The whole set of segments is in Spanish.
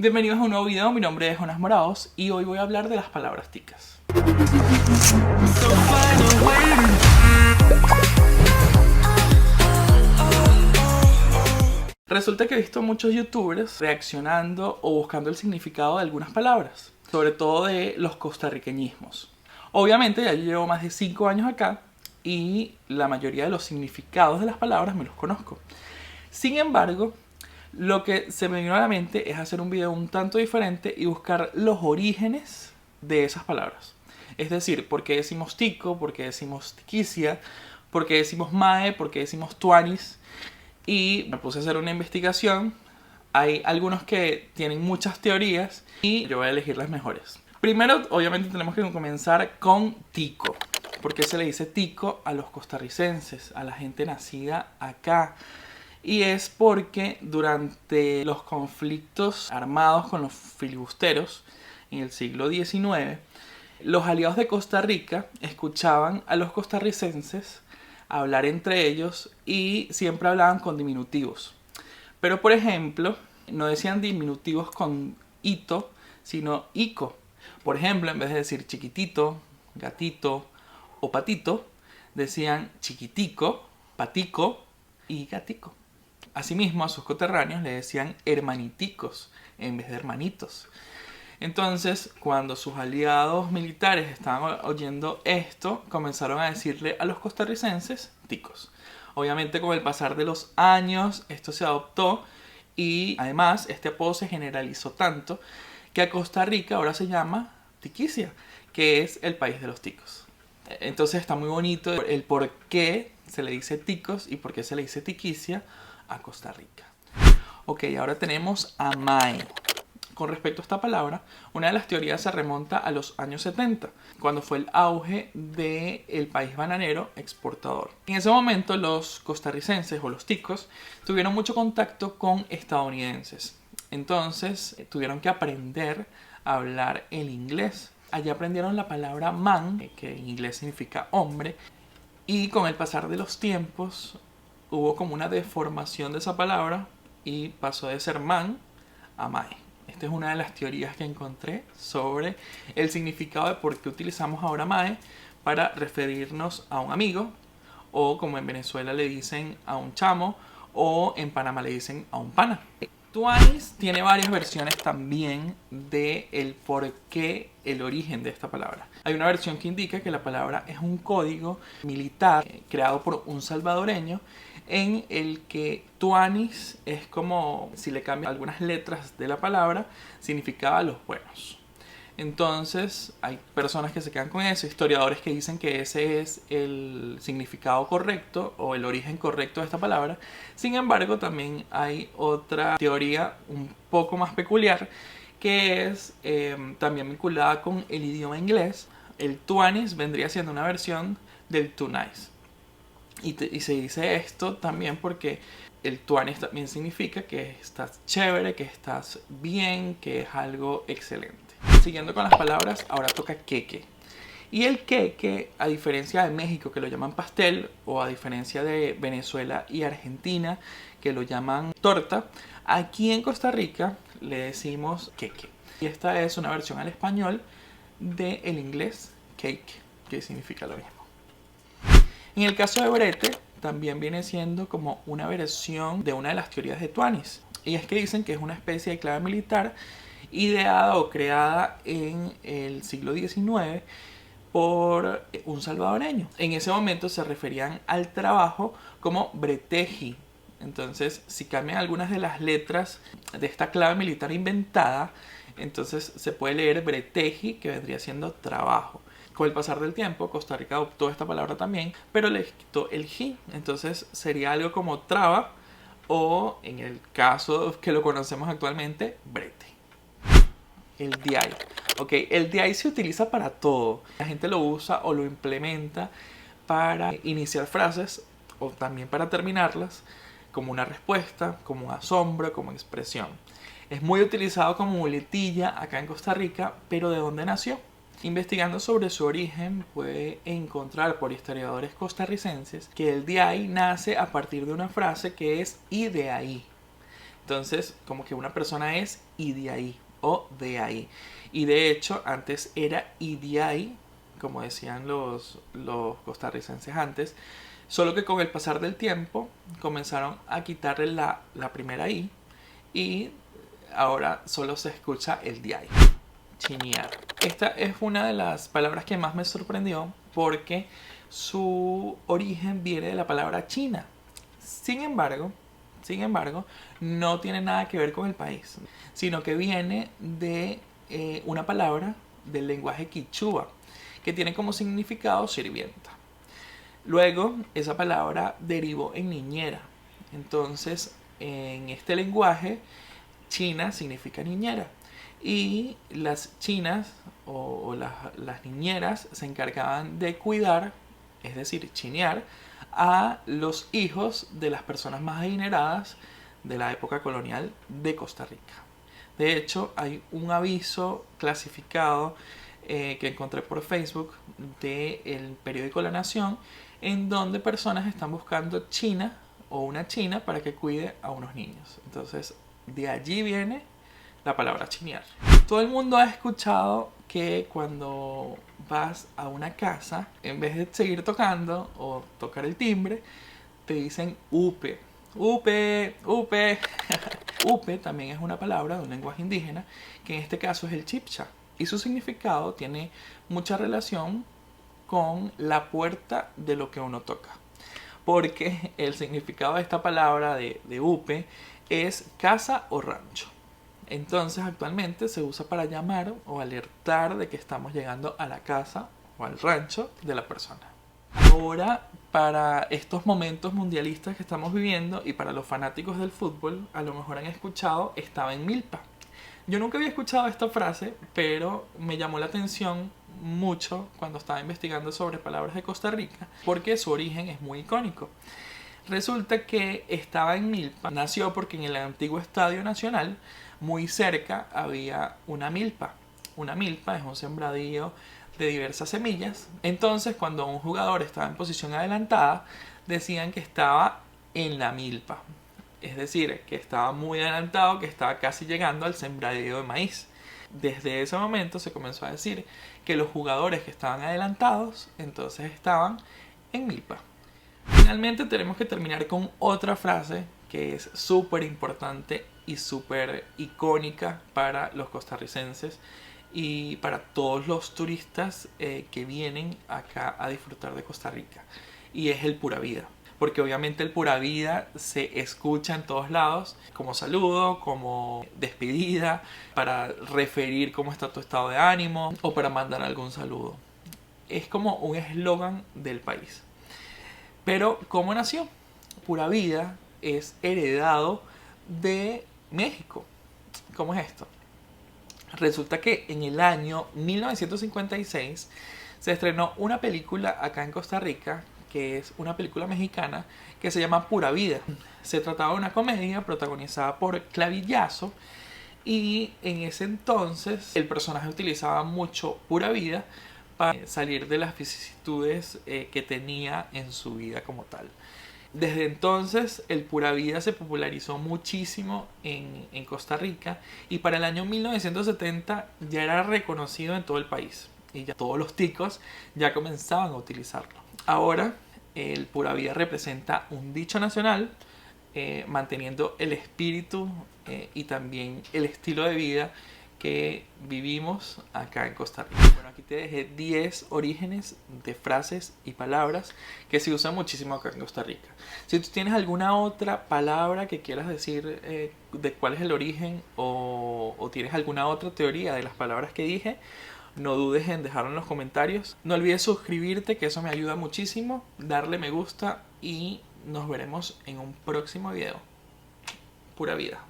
Bienvenidos a un nuevo video, mi nombre es Jonas Moraos y hoy voy a hablar de las palabras ticas. Resulta que he visto muchos youtubers reaccionando o buscando el significado de algunas palabras, sobre todo de los costarriqueñismos. Obviamente ya llevo más de 5 años acá y la mayoría de los significados de las palabras me los conozco. Sin embargo, lo que se me vino a la mente es hacer un video un tanto diferente y buscar los orígenes de esas palabras. Es decir, por qué decimos tico, por qué decimos tiquicia, por qué decimos mae, por qué decimos tuanis. Y me puse a hacer una investigación. Hay algunos que tienen muchas teorías y yo voy a elegir las mejores. Primero, obviamente tenemos que comenzar con tico. ¿Por qué se le dice tico a los costarricenses, a la gente nacida acá? Y es porque durante los conflictos armados con los filibusteros en el siglo XIX, los aliados de Costa Rica escuchaban a los costarricenses hablar entre ellos y siempre hablaban con diminutivos. Pero, por ejemplo, no decían diminutivos con ito, sino ico. Por ejemplo, en vez de decir chiquitito, gatito o patito, decían chiquitico, patico y gatico. Asimismo, a sus coterráneos le decían hermaniticos en vez de hermanitos. Entonces, cuando sus aliados militares estaban oyendo esto, comenzaron a decirle a los costarricenses ticos. Obviamente, con el pasar de los años, esto se adoptó y además este apodo se generalizó tanto que a Costa Rica ahora se llama Tiquicia, que es el país de los ticos. Entonces está muy bonito el por qué se le dice ticos y por qué se le dice tiquicia a Costa Rica. Ok, ahora tenemos a mae. Con respecto a esta palabra, una de las teorías se remonta a los años 70, cuando fue el auge del país bananero exportador. En ese momento los costarricenses o los ticos tuvieron mucho contacto con estadounidenses. Entonces tuvieron que aprender a hablar el inglés. Allí aprendieron la palabra man, que en inglés significa hombre, y con el pasar de los tiempos hubo como una deformación de esa palabra y pasó de ser man a mae. Esta es una de las teorías que encontré sobre el significado de por qué utilizamos ahora mae para referirnos a un amigo, o como en Venezuela le dicen a un chamo, o en Panamá le dicen a un pana. Tuanis tiene varias versiones también de el por qué, el origen de esta palabra. Hay una versión que indica que la palabra es un código militar creado por un salvadoreño en el que tuanis es como, si le cambian algunas letras de la palabra, significaba los buenos. Entonces hay personas que se quedan con eso, historiadores que dicen que ese es el significado correcto o el origen correcto de esta palabra. Sin embargo, también hay otra teoría un poco más peculiar que es también vinculada con el idioma inglés. El tuanis vendría siendo una versión del too nice. Y se dice esto también porque el tuanis también significa que estás chévere, que estás bien, que es algo excelente. Siguiendo con las palabras, ahora toca queque. Y el queque, a diferencia de México que lo llaman pastel, o a diferencia de Venezuela y Argentina que lo llaman torta, aquí en Costa Rica le decimos queque. Y esta es una versión al español del inglés cake, que significa lo mismo. En el caso de brete, también viene siendo como una versión de una de las teorías de tuanis. Y es que dicen que es una especie de clave militar ideada o creada en el siglo XIX por un salvadoreño. En ese momento se referían al trabajo como breteji. Entonces, si cambian algunas de las letras de esta clave militar inventada, entonces se puede leer breteji, que vendría siendo trabajo. Con el pasar del tiempo, Costa Rica adoptó esta palabra también, pero le quitó el ji. Entonces sería algo como traba, o en el caso que lo conocemos actualmente, brete. El DI. Ok, el DI se utiliza para todo. La gente lo usa o lo implementa para iniciar frases o también para terminarlas, como una respuesta, como un asombro, como expresión. Es muy utilizado como muletilla acá en Costa Rica, pero ¿de dónde nació? Investigando sobre su origen, puede encontrar por historiadores costarricenses que el de ahí nace a partir de una frase que es "y de ahí", Entonces, como que una persona es y de ahí o de ahí. Y de hecho, antes era y de ahí, como decían los costarricenses antes, solo que con el pasar del tiempo comenzaron a quitarle la primera i y ahora solo se escucha el de ahí. Chinear. Esta es una de las palabras que más me sorprendió porque su origen viene de la palabra China. Sin embargo, no tiene nada que ver con el país, sino que viene de una palabra del lenguaje quichua, que tiene como significado sirvienta. Luego, esa palabra derivó en niñera. Entonces, en este lenguaje, China significa niñera. Y las chinas o las niñeras se encargaban de cuidar, es decir, chinear, a los hijos de las personas más adineradas de la época colonial de Costa Rica. De hecho, hay un aviso clasificado que encontré por Facebook del periódico La Nación, en donde personas están buscando china o una china para que cuide a unos niños. Entonces, de allí viene la palabra chinear. Todo el mundo ha escuchado que cuando vas a una casa, en vez de seguir tocando o tocar el timbre, te dicen upe. Upe, upe. Upe también es una palabra de un lenguaje indígena, que en este caso es el chipcha. Y su significado tiene mucha relación con la puerta de lo que uno toca. Porque el significado de esta palabra de upe es casa o rancho. Entonces actualmente se usa para llamar o alertar de que estamos llegando a la casa o al rancho de la persona. Ahora, para estos momentos mundialistas que estamos viviendo y para los fanáticos del fútbol, a lo mejor han escuchado estaba en milpa. Yo nunca había escuchado esta frase, pero me llamó la atención mucho cuando estaba investigando sobre palabras de Costa Rica, porque su origen es muy icónico. Resulta que estaba en milpa, nació porque en el antiguo Estadio Nacional, muy cerca, había una milpa. Una milpa es un sembradío de diversas semillas. Entonces, cuando un jugador estaba en posición adelantada, decían que estaba en la milpa. Es decir, que estaba muy adelantado, que estaba casi llegando al sembradío de maíz. Desde ese momento se comenzó a decir que los jugadores que estaban adelantados, entonces estaban en milpa. Finalmente tenemos que terminar con otra frase que es súper importante y súper icónica para los costarricenses y para todos los turistas que vienen acá a disfrutar de Costa Rica, y es el pura vida. Porque obviamente el pura vida se escucha en todos lados como saludo, como despedida, para referir cómo está tu estado de ánimo o para mandar algún saludo. Es como un eslogan del país. Pero ¿cómo nació? Pura vida es heredado de México. ¿Cómo es esto? Resulta que en el año 1956 se estrenó una película acá en Costa Rica, que es una película mexicana que se llama Pura Vida. Se trataba de una comedia protagonizada por Clavillazo, y en ese entonces el personaje utilizaba mucho pura vida para salir de las vicisitudes que tenía en su vida como tal. Desde entonces el pura vida se popularizó muchísimo en Costa Rica, y para el año 1970 ya era reconocido en todo el país y ya todos los ticos ya comenzaban a utilizarlo. Ahora el pura vida representa un dicho nacional, manteniendo el espíritu y también el estilo de vida que vivimos acá en Costa Rica. Bueno, aquí te dejé 10 orígenes de frases y palabras que se usan muchísimo acá en Costa Rica. Si tú tienes alguna otra palabra que quieras decir de cuál es el origen, o tienes alguna otra teoría de las palabras que dije, no dudes en dejarlo en los comentarios. No olvides suscribirte, que eso me ayuda muchísimo, darle me gusta, y nos veremos en un próximo video. Pura vida.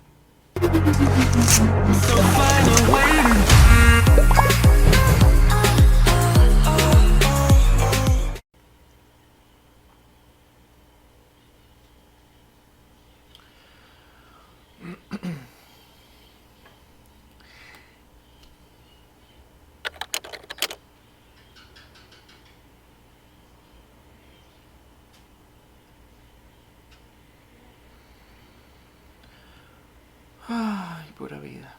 pura vida.